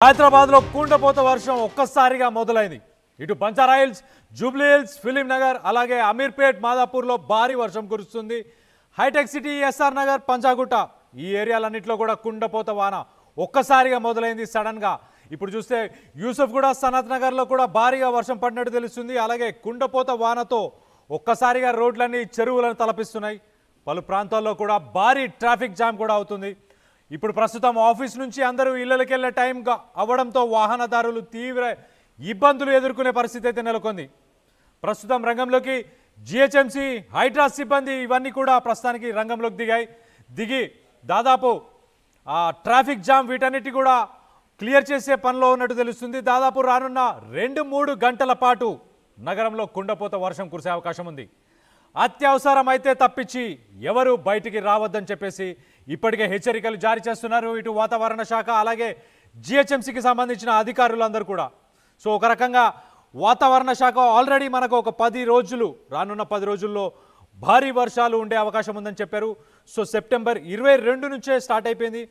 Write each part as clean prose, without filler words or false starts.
హైదరాబాద్ లో కుండపోత వర్షం ఒక్కసారిగా మొదలైంది. ఇటు Banjara Hills, Jubilee Hills, film Nagar అలాగే అమీర్పేట్, మాదాపూర్ లో భారీ వర్షం కురుస్తుంది. హైటెక్ సిటీ, ఎస్ఆర్ నగర్, పంజాగుట్ట ఈ ఏరియాలన్నింటిలో కూడా కుండపోత వాన ఒక్కసారిగా మొదలైంది సడన్ గా. ఇప్పుడు చూస్తే యూసుఫ్ కూడా, సనత్ నగర్ లో కూడా భారీగా వర్షం పడినట్టు తెలుస్తుంది. అలాగే కుండపోత వానతో ఒక్కసారిగా రోడ్లన్నీ చెరువులను తలపిస్తున్నాయి. పలు ప్రాంతాల్లో కూడా భారీ ట్రాఫిక్ జామ్ కూడా అవుతుంది. ఇప్పుడు ప్రస్తుతం ఆఫీస్ నుంచి అందరూ ఇళ్లకి వెళ్ళే టైం అవ్వడంతో వాహనదారులు తీవ్ర ఇబ్బందులు ఎదుర్కొనే పరిస్థితి అయితే నెలకొంది. ప్రస్తుతం రంగంలోకి జిహెచ్ఎంసీ, హైడ్రా సిబ్బంది ఇవన్నీ కూడా ప్రస్తుతానికి రంగంలోకి దిగి దాదాపు ట్రాఫిక్ జామ్ వీటన్నిటి కూడా క్లియర్ చేసే పనిలో ఉన్నట్టు తెలుస్తుంది. దాదాపు రానున్న 2-3 గంటల పాటు నగరంలో కుండపోత వర్షం కురిసే అవకాశం ఉంది. అత్యవసరం అయితే తప్పించి ఎవరు బయటికి రావద్దని చెప్పేసి ఇప్పటికే హెచ్చరికలు జారీ చేస్తున్నారు ఇటు వాతావరణ శాఖ అలాగే జిహెచ్ఎంసీకి సంబంధించిన అధికారులందరూ కూడా. సో ఒక రకంగా వాతావరణ శాఖ ఆల్రెడీ మనకు ఒక 10 రోజులు, రానున్న 10 రోజుల్లో భారీ వర్షాలు ఉండే అవకాశం ఉందని చెప్పారు. సో సెప్టెంబర్ 22 నుంచే స్టార్ట్ అయిపోయింది.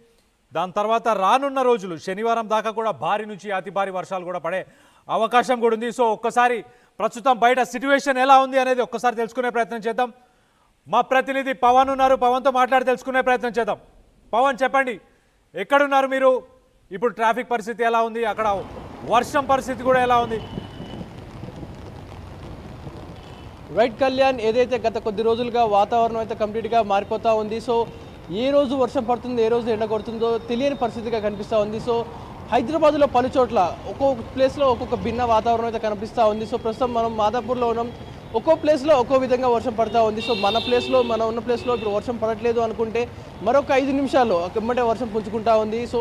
దాని తర్వాత రానున్న రోజులు శనివారం దాకా కూడా భారీ నుంచి అతి భారీ వర్షాలు కూడా పడే అవకాశం కూడా ఉంది. సో ఒక్కసారి ప్రస్తుతం బయట సిట్యుయేషన్ ఎలా ఉంది అనేది ఒక్కసారి తెలుసుకునే ప్రయత్నం చేద్దాం. మా ప్రతినిధి పవన్ ఉన్నారు, పవన్తో మాట్లాడి తెలుసుకునే ప్రయత్నం చేద్దాం. పవన్ చెప్పండి, ఎక్కడున్నారు మీరు? ఇప్పుడు ట్రాఫిక్ పరిస్థితి ఎలా ఉంది, అక్కడ వర్షం పరిస్థితి కూడా ఎలా ఉంది? రైట్ కళ్యాణ్, ఏదైతే గత కొద్ది రోజులుగా వాతావరణం అయితే కంప్లీట్గా మారిపోతూ ఉంది. సో ఏ రోజు వర్షం పడుతుందో, ఏ రోజు ఎండ కొడుతుందో తెలియని పరిస్థితిగా కనిపిస్తూ ఉంది. సో హైదరాబాద్లో పలు చోట్ల ఒక్కొక్క ప్లేస్లో ఒక్కొక్క భిన్న వాతావరణం అయితే కనిపిస్తూ ఉంది. సో ప్రస్తుతం మనం మాదాపూర్లో ఉన్నాం. ఒక్కో ప్లేస్లో ఒక్కో విధంగా వర్షం పడుతూ ఉంది. సో మన ఉన్న ప్లేస్లో ఇప్పుడు వర్షం పడట్లేదు అనుకుంటే మరొక 5 నిమిషాల్లో వెంబడే వర్షం పుంజుకుంటా ఉంది. సో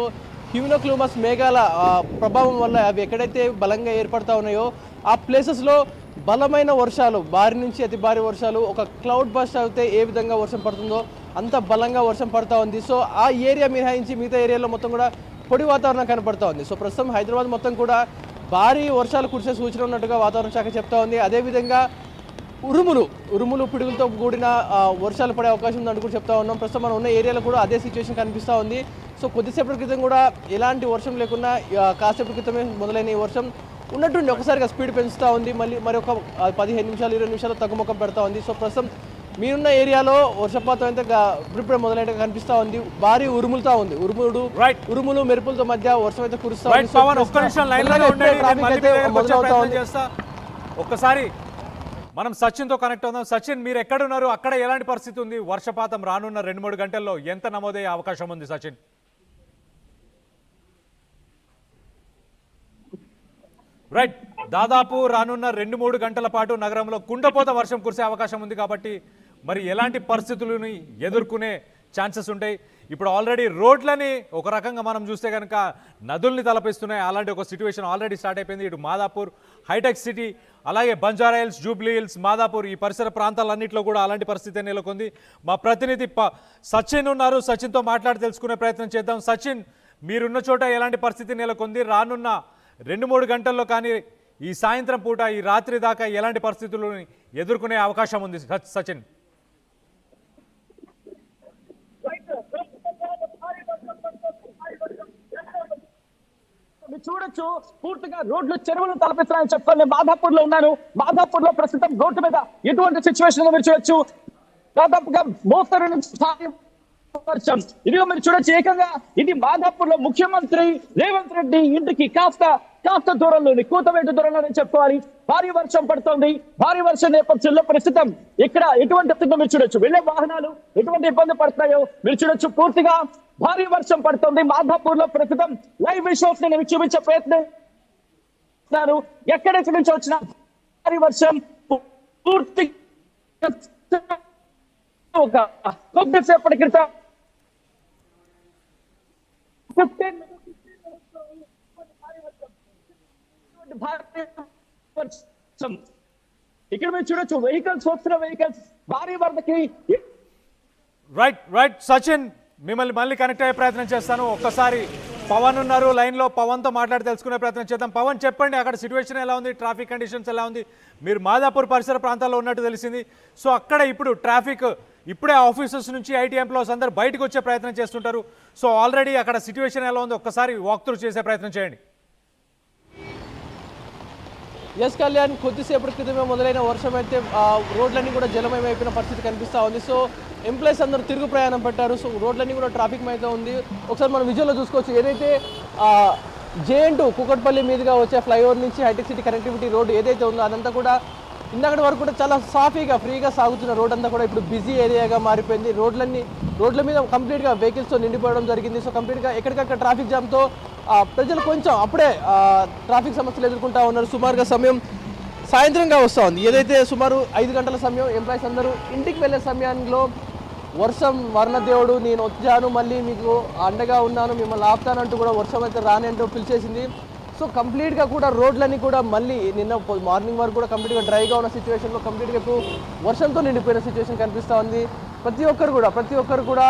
హ్యూమినోక్లూమస్ మేఘాల ప్రభావం వల్ల అవి ఎక్కడైతే బలంగా ఏర్పడతా ఉన్నాయో ఆ ప్లేసెస్లో బలమైన వర్షాలు, భారీ నుంచి అతి భారీ వర్షాలు, ఒక క్లౌడ్ బస్ట్ అయితే ఏ విధంగా వర్షం పడుతుందో అంత బలంగా వర్షం పడుతూ ఉంది. సో ఆ ఏరియా మినహాయించి మిగతా ఏరియాలో మొత్తం కూడా పొడి వాతావరణం కనపడుతూ ఉంది. సో ప్రస్తుతం హైదరాబాద్ మొత్తం కూడా భారీ వర్షాలు కురిసే సూచన ఉన్నట్టుగా వాతావరణ శాఖ చెప్తా ఉంది. అదేవిధంగా ఉరుములు పిడుగులతో కూడిన వర్షాలు పడే అవకాశం ఉందని కూడా చెప్తా ఉన్నాం. ప్రస్తుతం మనం ఉన్న ఏరియాలో కూడా అదే సిచ్యువేషన్ కనిపిస్తూ ఉంది. సో కొద్దిసేపటి క్రితం కూడా ఎలాంటి వర్షం లేకుండా కాసేపటి క్రితమే మొదలైన ఈ వర్షం ఉన్నట్టుండి ఒకసారిగా స్పీడ్ పెంచుతూ ఉంది. మరి ఒక 15 నిమిషాలు 20 నిమిషాలు తగ్గుముఖం పెడతా ఉంది. సో ప్రస్తుతం మీరున్న ఏరియాలో వర్షపాతం అయితే ఇప్పుడే మొదలైనట్టుగా కనిపిస్తూ ఉంది. భారీ ఉరుములుతా ఉంది. ఉరుములు మెరుపులతో మధ్య వర్షం అయితే కురుస్తా ఉంది. ఒక్కసారి మనం సచిన్తో కనెక్ట్ అవుదాం. సచిన్, మీరు ఎక్కడున్నారు? అక్కడ ఎలాంటి పరిస్థితి ఉంది? వర్షపాతం రానున్న 2-3 గంటల్లో ఎంత నమోదయ్యే అవకాశం ఉంది సచిన్? రైట్, దాదాపు రానున్న 2-3 గంటల పాటు నగరంలో కుండపోత వర్షం కురిసే అవకాశం ఉంది. కాబట్టి మరి ఎలాంటి పరిస్థితులను ఎదుర్కొనే ఛాన్సెస్ ఉంటాయి? ఇప్పుడు ఆల్రెడీ రోడ్లని ఒక రకంగా మనం చూస్తే కనుక నదుల్ని తలపిస్తున్నాయి. అలాంటి ఒక సిచ్యువేషన్ ఆల్రెడీ స్టార్ట్ అయిపోయింది. ఇటు మాదాపూర్, హైటెక్ సిటీ అలాగే Banjara Hills, Jubilee hills, Madhapur ఈ పరిసర ప్రాంతాలన్నింటిలో కూడా అలాంటి పరిస్థితి నెలకొంది. మా ప్రతినిధి సచిన్ ఉన్నారు, సచిన్తో మాట్లాడి తెలుసుకునే ప్రయత్నం చేద్దాం. సచిన్, మీరున్న చోట ఎలాంటి పరిస్థితి నెలకొంది? రానున్న 2-3 గంటల్లో కానీ ఈ సాయంత్రం పూట, ఈ రాత్రి దాకా ఎలాంటి పరిస్థితులను ఎదుర్కొనే అవకాశం ఉంది సచిన్? చూడొచ్చు, పూర్తిగా రోడ్లు చెరువులు తలపిస్తున్నాయని చెప్తాను. నేను మాదాపూర్ లో ఉన్నాను. మాదాపూర్ లో ప్రస్తుతం రోడ్డు మీద ఎటువంటి సిచ్యువేషన్ మీరు చూడొచ్చు. దాదాపుగా మోస్తరు నుంచి వర్షం. ఇదిగో మీరు చూడొచ్చు, ఏకంగా ఇది మాదాపూర్ లో ముఖ్యమంత్రి రేవంత్ రెడ్డి ఇంటికి కాస్త దూరంలోని, కూతవేటు దూరంలోనే చెప్పుకోవాలి. భారీ వర్షం పడుతోంది. భారీ వర్షం నేపథ్యంలో ప్రస్తుతం ఇక్కడ ఎటువంటి మీరు చూడొచ్చు, వెళ్లే వాహనాలు ఎటువంటి ఇబ్బంది పడుతున్నాయో మీరు చూడొచ్చు. పూర్తిగా భారీ వర్షం పడుతోంది. మాదాపూర్ లో ప్రస్తుతం లైవ్ విజువల్స్ నేను చూపించే ప్రయత్నం ఎక్కడెక్కడి నుంచి వచ్చిన భారీ వర్షం పూర్తి ఒక కొద్దిసేపటి క్రితం ఇక్కడ మీరు చూడొచ్చు, వెహికల్స్ భారీ వరదకి. రైట్ సచిన్, మిమ్మల్ని మళ్ళీ కనెక్ట్ అయ్యే ప్రయత్నం చేస్తాను. ఒక్కసారి పవన్ ఉన్నారు లైన్లో, పవన్తో మాట్లాడి తెలుసుకునే ప్రయత్నం చేద్దాం. పవన్, చెప్పండి, అక్కడ సిచ్యువేషన్ ఎలా ఉంది? ట్రాఫిక్ కండిషన్స్ ఎలా ఉంది? మీరు మాదాపూర్ పరిసర ప్రాంతాల్లో ఉన్నట్టు తెలిసింది. సో అక్కడ ఇప్పుడు ట్రాఫిక్ ఇప్పుడే ఆఫీసర్స్ నుంచి ఐటీ ఎంప్లాయీస్ అందరూ బయటకు వచ్చే ప్రయత్నం చేస్తుంటారు. సో ఆల్రెడీ అక్కడ సిచ్యువేషన్ ఎలా ఉందో ఒక్కసారి వాక్ త్రూ చేసే ప్రయత్నం చేయండి. ఎస్ కళ్యాణ్, కొద్దిసేపటి క్రితమే మొదలైన వర్షం అయితే రోడ్లన్నీ కూడా జలమయం అయిపోయిన పరిస్థితి కనిపిస్తూ ఉంది. సో ఎంప్లాయీస్ అందరూ తిరుగు ప్రయాణం పెట్టారు. సో రోడ్లన్నీ కూడా ట్రాఫిక్ అయితే ఉంది. ఒకసారి మనం విజువల్లో చూసుకోవచ్చు. ఏదైతే జేఎన్2 కూకట్పల్లి మీదుగా వచ్చే ఫ్లైఓవర్ నుంచి హైటెక్ సిటీ కనెక్టివిటీ రోడ్ ఏదైతే ఉందో అదంతా కూడా ఇందాకటి వరకు కూడా చాలా సాఫీగా ఫ్రీగా సాగుతున్న రోడ్ అంతా కూడా ఇప్పుడు బిజీ ఏరియాగా మారిపోయింది. రోడ్ల మీద కంప్లీట్గా వెహికల్స్తో నిండిపోవడం జరిగింది. సో కంప్లీట్గా ఎక్కడికక్కడ ట్రాఫిక్ జామ్తో ప్రజలు కొంచెం అప్పుడే ట్రాఫిక్ సమస్యలు ఎదుర్కొంటా ఉన్నారు. సుమారుగా సమయం సాయంత్రంగా వస్తూ ఉంది. ఏదైతే సుమారు 5 గంటల సమయం ఎంప్లాయీస్ అందరూ ఇంటికి వెళ్ళే సమయంలో వర్షం వర్ణదేవుడు నేను వచ్చాను, మళ్ళీ మీకు అండగా ఉన్నాను, మిమ్మల్ని ఆపుతానంటూ కూడా వర్షం అయితే రానంటూ పిలిచేసింది. సో కంప్లీట్గా కూడా రోడ్లన్నీ కూడా మళ్ళీ నిన్న మార్నింగ్ వరకు కూడా కంప్లీట్గా డ్రైగా ఉన్న సిచ్యువేషన్లో కంప్లీట్గా ఇప్పుడు వర్షంతో నిండిపోయిన సిచ్యువేషన్ కనిపిస్తూ ఉంది. ప్రతి ఒక్కరు కూడా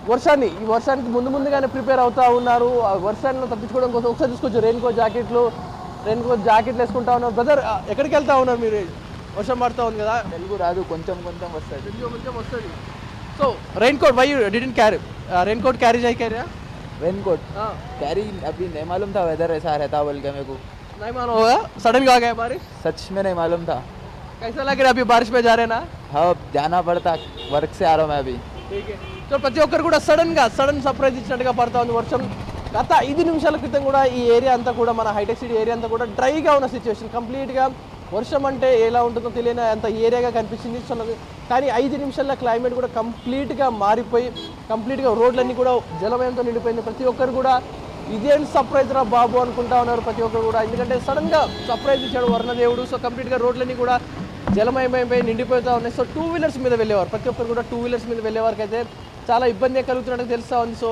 ఈ వర్షానికి ముందుగానే ప్రిపేర్ అవుతూ ఉన్నారు. వర్షాన్ని తప్పించుకోవడం కోసం ఒకసారి చూసుకోవచ్చు రెయిన్ కోట్ జాకెట్లు వేసుకుంటా ఉన్నారు. బ్రదర్, ఎక్కడికి వెళ్తా ఉన్నారు మీరు? వర్షం పడుతూ ఉంది కదా. తెలుగు రాదు, కొంచెం వస్తుంది. So raincoat why didn't carry raincoat carry क्या रेन कोट कैरी अभी नहीं मालूम था, वेदर ऐसा रहता बोल के मेरे को नहीं मालूम होगा, सडन आ गया बारिश. सच में नहीं मालूम था. कैसा लग रहा है अभी बारिश में जा रहे ना? हाँ, जाना पड़ता, वर्क से आ रहा हूँ मैं अभी. ठीक है. సో ప్రతి ఒక్కరు కూడా సడన్ సర్ప్రైజ్ ఇచ్చినట్టుగా పడతా ఉంది వర్షం. గత 5 నిమిషాల క్రితం కూడా ఈ ఏరియా అంతా కూడా మన హైటెక్ సిటీ ఏరియా అంతా కూడా డ్రైగా ఉన్న సిచ్యువేషన్. కంప్లీట్గా వర్షం అంటే ఎలా ఉంటుందో తెలియని అంత ఏరియాగా కనిపించింది. సో కానీ 5 నిమిషాల క్లైమేట్ కూడా కంప్లీట్గా మారిపోయి కంప్లీట్గా రోడ్లన్నీ కూడా జలమయంతో నిండిపోయింది. ప్రతి ఒక్కరు కూడా ఇదేం సర్ప్రైజ్ రా బాబు అనుకుంటా ఉన్నారు ప్రతి ఒక్కరు కూడా. ఎందుకంటే సడన్గా సర్ప్రైజ్ ఇచ్చాడు వర్ణదేవుడు. సో కంప్లీట్గా రోడ్లన్నీ కూడా జలమయమైపోయి నిండిపోతూ ఉన్నాయి. సో 2 వీలర్స్ మీద వెళ్ళేవారు, ప్రతి ఒక్కరు కూడా 2 వీలర్స్ మీద వెళ్ళేవారికి అయితే చాలా ఇబ్బంది కలుగుతున్నట్టు తెలుస్తూ ఉంది. సో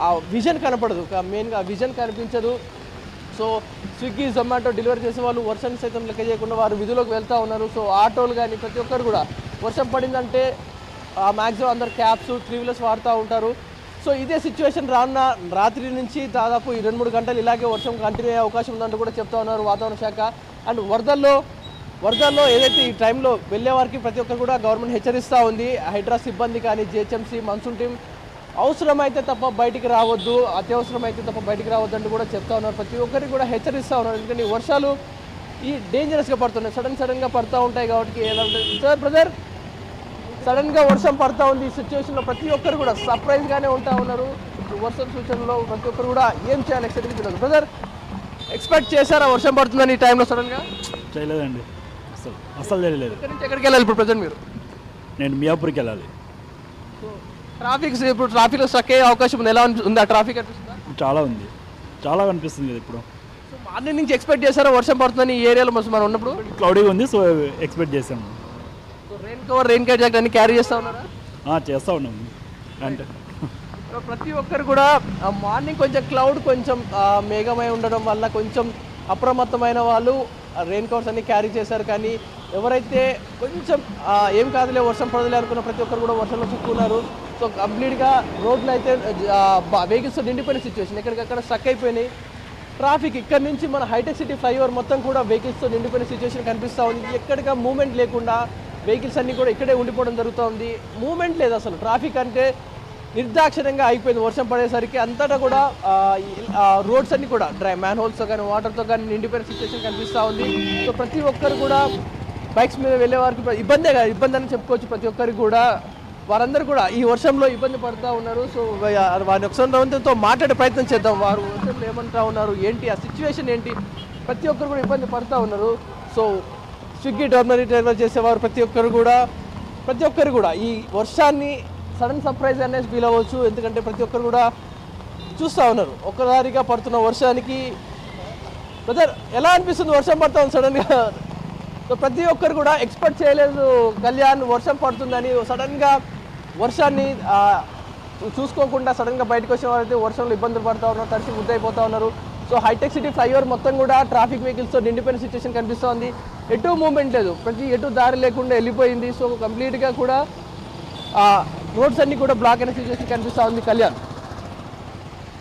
ఆ విజన్ కనపడదు, మెయిన్గా విజన్ కనిపించదు. సో స్విగ్గీ జొమాటో డెలివరీ చేసే వాళ్ళు వర్షాన్ని సైతం లెక్క చేయకుండా వారు విధులకు వెళ్తూ ఉన్నారు. సో ఆటోలు కానీ ప్రతి ఒక్కరు కూడా వర్షం పడిందంటే మ్యాక్సిమం అందరు క్యాబ్స్ 3 వీలర్స్ వాడుతూ ఉంటారు. సో ఇదే సిచ్యువేషన్ రానున్న రాత్రి నుంచి దాదాపు 2-3 గంటలు ఇలాగే వర్షం కంటిన్యూ అయ్యే అవకాశం ఉందంటూ కూడా చెప్తా ఉన్నారు వాతావరణ శాఖ. అండ్ వరదల్లో ఏదైతే ఈ టైంలో వెళ్ళే వారికి ప్రతి ఒక్కరు కూడా గవర్నమెంట్ హెచ్చరిస్తూ ఉంది. హైడ్రా సిబ్బంది కానీ జిహెచ్ఎంసీ మన్సూన్ టీం అవసరమైతే తప్ప బయటికి రావద్దు, అత్యవసరమైతే తప్ప బయటికి రావద్దు అంటూ కూడా చెప్తా ఉన్నారు. ప్రతి ఒక్కరికి కూడా హెచ్చరిస్తూ ఉన్నారు. ఎందుకంటే ఈ వర్షాలు డేంజరస్గా పడుతున్నాయి, సడన్గా పడుతూ ఉంటాయి కాబట్టి. ఎలా ఉంటుంది సార్ బ్రదర్, సడన్గా వర్షం పడుతూ ఉంది. ఈ సిచ్యువేషన్లో ప్రతి ఒక్కరు కూడా సర్ప్రైజ్గానే ఉంటా ఉన్నారు. ఇప్పుడు వర్షం సూచనలో ప్రతి ఒక్కరు కూడా ఏం చేయాలి ఎక్సైట్ బ్రదర్, ఎక్స్పెక్ట్ చేశారా వర్షం పడుతుందని ఈ టైంలో సడన్గా? చేయలేదండి, అసలు తెలియలేదు. ఇక్కడ నుంచి ఎక్కడికి వెళ్ళాలి ఇప్పుడు ప్రజెంట్ మీరు? నేను మియాపూర్కి వెళ్ళాలి. ఇప్పుడు ట్రాఫిక్లో స్ట్రక్ అయ్యే అవకాశం ఉంది, ఎలా ఉంది? ఆ ట్రాఫిక్ అనిపిస్తుందా? చాలా ఉంది, చాలా కనిపిస్తుంది ఇప్పుడు. సో మార్నింగ్ నుంచి ఎక్స్పెక్ట్ చేశారా వర్షం పడుతుందని ఈ ఏరియాలో మనం ఉన్నప్పుడు? క్లౌడీగా ఉంది, సో ఎక్స్పెక్ట్ చేసాము. సో రెయిన్ కోట్ జాకెట్ అన్ని క్యారీ చేస్తూ ఉన్నారా? చేస్తూ ఉన్నాము. అంటే ప్రతి ఒక్కరు కూడా మార్నింగ్ కొంచెం క్లౌడ్ కొంచెం మేఘమై ఉండడం వల్ల కొంచెం అప్రమత్తమైన వాళ్ళు రెయిన్ కోట్స్ అన్ని క్యారీ చేశారు. కానీ ఎవరైతే కొంచెం ఏం కాదులే వర్షం పడదులే అనుకున్న ప్రతి ఒక్కరు కూడా వర్షంలో చిక్కున్నారు. సో కంప్లీట్గా రోడ్లు అయితే వెహికల్స్ నిండిపోయిన సిచ్యువేషన్, ఎక్కడికక్కడ స్ట్రక్ అయిపోయినాయి. ట్రాఫిక్ ఇక్కడ నుంచి మన హైటెక్ సిటీ ఫ్లైఓవర్ మొత్తం కూడా వెహికల్స్తో నిండిపోయిన సిచ్యువేషన్ కనిపిస్తూ ఉంది. ఎక్కడిగా మూమెంట్ లేకుండా వెహికల్స్ అన్నీ కూడా ఇక్కడే ఉండిపోవడం జరుగుతుంది. మూమెంట్ లేదు అసలు. ట్రాఫిక్ అంటే నిర్దాక్షిణ్యంగా అయిపోయింది వర్షం పడేసరికి. అంతటా కూడా రోడ్స్ అన్ని కూడా మ్యాన్ హోల్స్తో కానీ వాటర్తో కానీ నిండిపోయిన సిచ్యువేషన్ కనిపిస్తూ ఉంది. సో ప్రతి ఒక్కరు కూడా బైక్స్ మీద వెళ్ళే వారికి ఇబ్బంది అని చెప్పుకోవచ్చు. ప్రతి ఒక్కరికి కూడా వారందరూ కూడా ఈ వర్షంలో ఇబ్బంది పడుతూ ఉన్నారు. సో వారిని ఒకసారితో మాట్లాడే ప్రయత్నం చేద్దాం. వారు వర్షంలో ఏమంటా ఉన్నారు, ఏంటి ఆ సిచ్యువేషన్ ఏంటి, ప్రతి ఒక్కరు కూడా ఇబ్బంది పడుతూ ఉన్నారు. సో స్విగ్గీ డ్రైవర్ చేసేవారు ప్రతి ఒక్కరు కూడా ఈ వర్షాన్ని సడన్ సర్ప్రైజ్ అనేది ఫీల్ అవ్వచ్చు. ఎందుకంటే ప్రతి ఒక్కరు కూడా చూస్తూ ఉన్నారు ఒక్కసారిగా పడుతున్న వర్షానికి. బ్రదర్, ఎలా అనిపిస్తుంది వర్షం పడుతూ ఉంది సడన్గా? సో ప్రతి ఒక్కరు కూడా ఎక్స్పెక్ట్ చేయలేదు కళ్యాణ్ వర్షం పడుతుందని. సడన్గా వర్షాన్ని చూసుకోకుండా సడన్గా బయటకు వచ్చిన వారైతే వర్షంలో ఇబ్బందులు పడుతూ ఉన్నారు, తడిసి ముద్దయిపోతూ ఉన్నారు. సో హైటెక్ సిటీ ఫ్లైఓవర్ మొత్తం కూడా ట్రాఫిక్ వెహికల్స్తో నిండిపోయిన సిచ్యువేషన్ కనిపిస్తోంది. ఎటు మూమెంట్ లేదు, ఎటు దారి లేకుండా వెళ్ళిపోయింది. సో కంప్లీట్గా కూడా రోడ్స్ అన్ని కూడా బ్లాక్ అయిన సిచ్యువేషన్ కనిపిస్తూ ఉంది. Kalyan,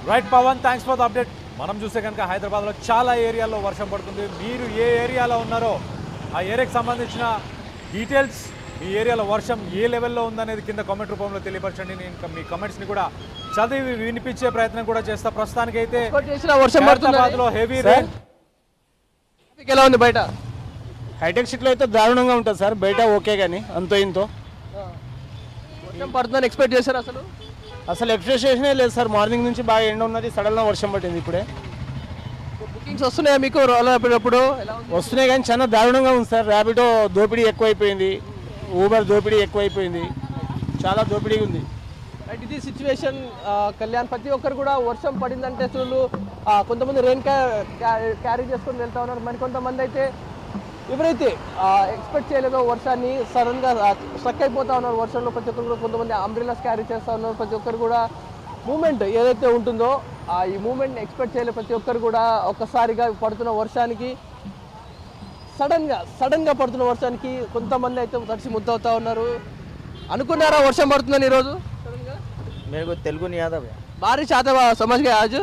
right Pawan, thanks for the update. మనం చూస్తే కనుక హైదరాబాద్లో చాలా ఏరియాల్లో వర్షం పడుతుంది. మీరు ఏ ఏరియాలో ఉన్నారో ఆ ఏరియాకి సంబంధించిన డీటెయిల్స్ మీ ఏరియాలో వర్షం ఏ లెవెల్లో ఉందనేది కింద కామెంట్ రూపంలో తెలియపరచండి. నేను మీ కామెంట్స్ని కూడా చదివి వినిపించే ప్రయత్నం కూడా చేస్తా. ప్రస్తుతానికి అయితే వర్షం పడుతుంది, హెవీ రైన్. ఎలా ఉంది బయట? హైటెక్ సిటీలో అయితే దారుణంగా ఉంటుంది సార్, బయట ఓకే కానీ అంతో ఇంతో. వర్షం పడుతుందని ఎక్స్పెక్ట్ చేశారు అసలు? అసలు ఎక్స్పెక్టేషనే లేదు సార్, మార్నింగ్ నుంచి బాగా ఎండ ఉన్నది, సడన్గా వర్షం పట్టింది ఇప్పుడే. బుకింగ్స్ వస్తున్నాయా మీకు రోలప్పుడు? వస్తున్నాయి కానీ చాలా దారుణంగా ఉంది సార్. ర్యాపిడో దోపిడీ ఎక్కువైపోయింది, ఊబర్ దోపిడీ ఎక్కువైపోయింది, చాలా దోపిడీ ఉంది. రైట్, ఇది సిచ్యువేషన్. కళ్యాణ్, ప్రతి ఒక్కరు కూడా వర్షం పడిందంటే అసలు కొంతమంది రెయిన్ క్యారీ చేసుకొని వెళ్తా ఉన్నారు. మరి కొంతమంది అయితే ఎవరైతే ఎక్స్పెక్ట్ చేయలేదో వర్షాన్ని సడన్గా స్ట్రక్ అయిపోతా ఉన్నారు వర్షంలో. ప్రతి ఒక్కరు కూడా కొంతమంది అంబ్రెలాస్ క్యారీ చేస్తూ ఉన్నారు. ప్రతి ఒక్కరు కూడా మూమెంట్ ఏదైతే ఉంటుందో ఈ మూమెంట్ని ఎక్స్పెక్ట్ చేయలేదు. ప్రతి ఒక్కరు కూడా ఒక్కసారిగా పడుతున్న వర్షానికి సడన్గా పడుతున్న వర్షానికి కొంతమంది అయితే తడిసి ముద్దవుతా ఉన్నారు. అనుకున్నారా వర్షం పడుతుందని ఈరోజు? मेरे को तेलुगु नहीं आता भैया। बारिश आता हुआ समझ गए आज?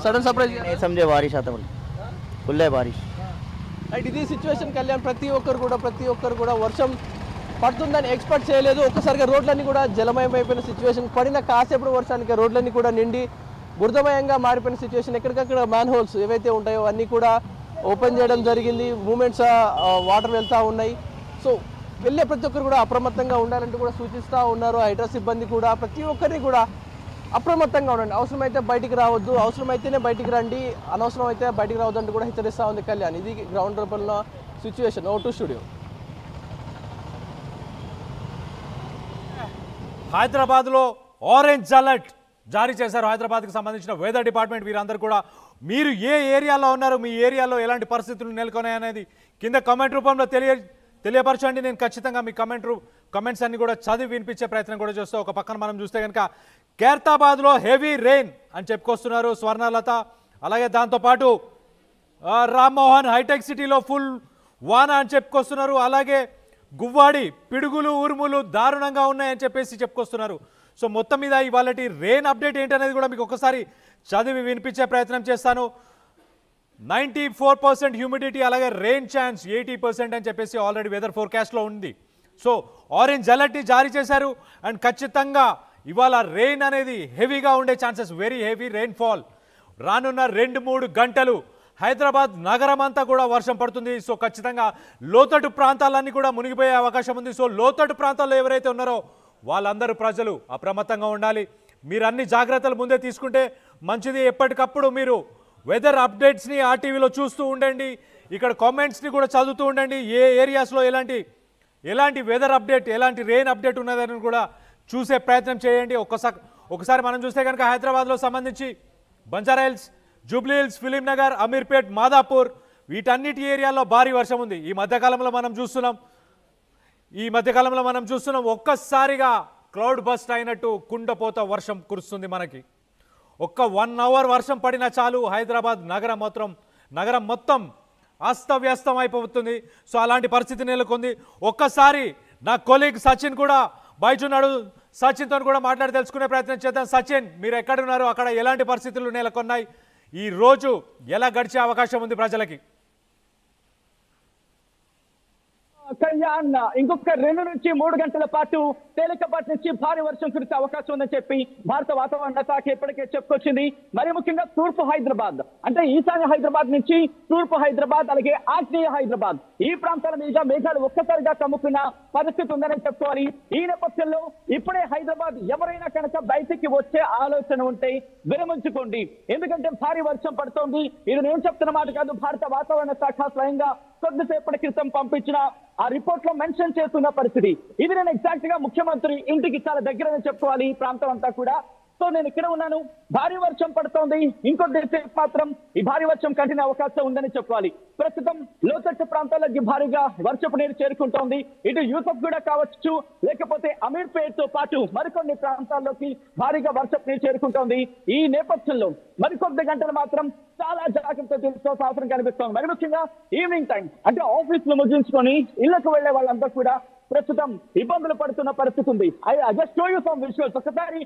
सडन सरप्राइज नहीं समझे, बारिश आता बोले, फुल है बारिश। రైట్, ఇది సిచ్యువేషన్ కళ్యాణ్. ప్రతి ఒక్కరు కూడా వర్షం పడుతుందని ఎక్స్పెక్ట్ చేయలేదు. ఒక్కసారిగా రోడ్లన్నీ కూడా జలమయం అయిపోయిన సిచ్యువేషన్. పడిన కాసేపు వర్షానికి రోడ్లన్నీ కూడా నిండి బురదమయంగా మారిపోయిన సిచ్యువేషన్. ఎక్కడికక్కడ మ్యాన్ హోల్స్ ఏవైతే ఉంటాయో అన్నీ కూడా ఓపెన్ చేయడం జరిగింది. మూమెంట్స్ వాటర్ వెళ్తూ ఉన్నాయి. సో వెళ్ళే ప్రతి ఒక్కరు కూడా అప్రమత్తంగా ఉండాలంటూ కూడా సూచిస్తూ ఉన్నారు. హైడ్రా సిబ్బంది కూడా ప్రతి ఒక్కరిని కూడా అప్రమత్తంగా ఉండండి, అవసరమైతే బయటికి రావద్దు, అవసరమైతేనే బయటికి రండి, అనవసరం అయితే బయటికి రావద్దు అంటూ కూడా హెచ్చరిస్తూ ఉంది కళ్యాణ్. ఇది గ్రౌండ్ లోపల సిచ్యువేషన్. ఓ టు స్టూడియో. హైదరాబాద్లో ఆరెంజ్ అలర్ట్ జారీ చేశారు హైదరాబాద్కి సంబంధించిన వెదర్ డిపార్ట్మెంట్. వీరందరూ కూడా మీరు ఏ ఏరియాలో ఉన్నారు, మీ ఏరియాలో ఎలాంటి పరిస్థితులు నెలకొన్నాయనేది కింద కామెంట్ రూపంలో తెలియపరచండి. నేను ఖచ్చితంగా మీ కమెంట్స్ అన్ని కూడా చదివి వినిపించే ప్రయత్నం కూడా చేస్తూ ఒక పక్కన మనం చూస్తే కనుక ఖైరతాబాద్లో హెవీ రెయిన్ అని చెప్పుకొస్తున్నారు స్వర్ణలత. అలాగే దాంతోపాటు రామ్మోహన్ హైటెక్ సిటీలో ఫుల్ వాన అని చెప్పుకొస్తున్నారు. అలాగే గువ్వాడి పిడుగులు ఉరుములు దారుణంగా ఉన్నాయని చెప్పేసి చెప్పుకొస్తున్నారు. సో మొత్తం మీద ఇవాళ రెయిన్ అప్డేట్ ఏంటనేది కూడా మీకు ఒకసారి చదివి వినిపించే ప్రయత్నం చేస్తాను. 94% హ్యూమిడిటీ, అలాగే రెయిన్ ఛాన్స్ 80% అని చెప్పేసి ఆల్రెడీ వెదర్ ఫోర్కాస్ట్లో ఉంది. సో ఆరెంజ్ అలర్ట్ని జారీ చేశారు. అండ్ ఖచ్చితంగా ఇవాళ రెయిన్ అనేది హెవీగా ఉండే chances, very heavy rain fall. రానున్న 2-3 గంటలు హైదరాబాద్ నగరం అంతా కూడా వర్షం పడుతుంది. సో ఖచ్చితంగా లోతట్టు ప్రాంతాలన్నీ కూడా మునిగిపోయే అవకాశం ఉంది. సో లోతట్టు ప్రాంతాల్లో ఎవరైతే ఉన్నారో వాళ్ళందరూ ప్రజలు అప్రమత్తంగా ఉండాలి. మీరు అన్ని జాగ్రత్తలు ముందే తీసుకుంటే మంచిది. ఎప్పటికప్పుడు మీరు వెదర్ అప్డేట్స్ని ఆర్టీవీలో చూస్తూ ఉండండి, ఇక్కడ కామెంట్స్ని కూడా చదువుతూ ఉండండి. ఏ ఏరియాస్లో ఎలాంటి వెదర్ అప్డేట్, ఎలాంటి రెయిన్ అప్డేట్ ఉన్నదని కూడా చూసే ప్రయత్నం చేయండి. ఒకసారి మనం చూస్తే కనుక హైదరాబాద్లో సంబంధించి బంజారాహిల్స్, జూబ్లీహిల్స్, ఫిలిం నగర్, అమీర్పేట్, మాదాపూర్ వీటన్నిటి ఏరియాల్లో భారీ వర్షం ఉంది. ఈ మధ్యకాలంలో మనం చూస్తున్నాం ఒక్కసారిగా క్లౌడ్ బస్ట్ అయినట్టు కుండపోత వర్షం కురుస్తుంది మనకి. ఒక్క 1 అవర్ వర్షం పడినా చాలు హైదరాబాద్ నగరం మొత్తం అస్తవ్యస్తం అయిపోతుంది. సో అలాంటి పరిస్థితి నెలకొంది. ఒక్కసారి నా కొలీగ్ సచిన్ కూడా బయటున్నాడు, సచిన్తో కూడా మాట్లాడి తెలుసుకునే ప్రయత్నం చేద్దాం. సచిన్, మీరు ఎక్కడున్నారు, అక్కడ ఎలాంటి పరిస్థితులు నెలకొన్నాయి, ఈ రోజు ఎలా గడిచే అవకాశం ఉంది ప్రజలకి? కళ్యాణ్, ఇంకొక 2 నుంచి 3 గంటల పాటు తేలికపాటి నుంచి భారీ వర్షం కురిసే అవకాశం ఉందని చెప్పి భారత వాతావరణ శాఖ ఇప్పటికే చెప్పుకొచ్చింది. మరి ముఖ్యంగా తూర్పు హైదరాబాద్, అంటే ఈశాన్య హైదరాబాద్ నుంచి తూర్పు హైదరాబాద్, అలాగే ఆగ్నేయ హైదరాబాద్ ఈ ప్రాంతాల మీద మేఘాలు ఒక్కసారిగా కమ్ముకున్న పరిస్థితి ఉందని చెప్పుకోవాలి. ఈ నేపథ్యంలో ఇప్పుడే హైదరాబాద్ ఎవరైనా కనుక బయటికి వచ్చే ఆలోచన ఉంటే విరమించుకోండి, ఎందుకంటే భారీ వర్షం పడుతోంది. ఇది నేను చెప్తున్న మాట కాదు, భారత వాతావరణ శాఖ స్వయంగా కొద్దిసేపటి క్రితం పంపించిన ఆ రిపోర్ట్ లో మెన్షన్ చేస్తున్న పరిస్థితి ఇది. నేను ఎగ్జాక్ట్ గా ముఖ్యమంత్రి ఇంటికి చాలా దగ్గరని చెప్పుకోవాలి ఈ ప్రాంతం అంతా కూడా. సో నేను ఇక్కడ ఉన్నాను, భారీ వర్షం పడుతోంది. ఇంకొద్దిసేపు మాత్రం ఈ భారీ వర్షం కంటిన్యూ అవకాశం ఉందని చెప్పుకోవాలి. ప్రస్తుతం లోతట్టు ప్రాంతాలకి భారీగా వర్షపు నీరు చేరుకుంటోంది. ఇటు యూసఫ్ కూడా కావచ్చు, లేకపోతే అమీర్పేట్ తో పాటు మరికొన్ని ప్రాంతాల్లోకి భారీగా వర్షపు నీరు చేరుకుంటోంది. ఈ నేపథ్యంలో మరికొద్ది గంటలు మాత్రం చాలా జాగ్రత్త తీసుకోవాల్సిన అవసరం కనిపిస్తోంది. మరి ముఖ్యంగా ఈవినింగ్ టైం, అంటే ఆఫీసులు ముగించుకొని ఇళ్లకు వెళ్లే వాళ్ళంతా కూడా ప్రస్తుతం ఇబ్బందులు పడుతున్న పరిస్థితి ఉంది. I just show you some visuals. ఒకసారి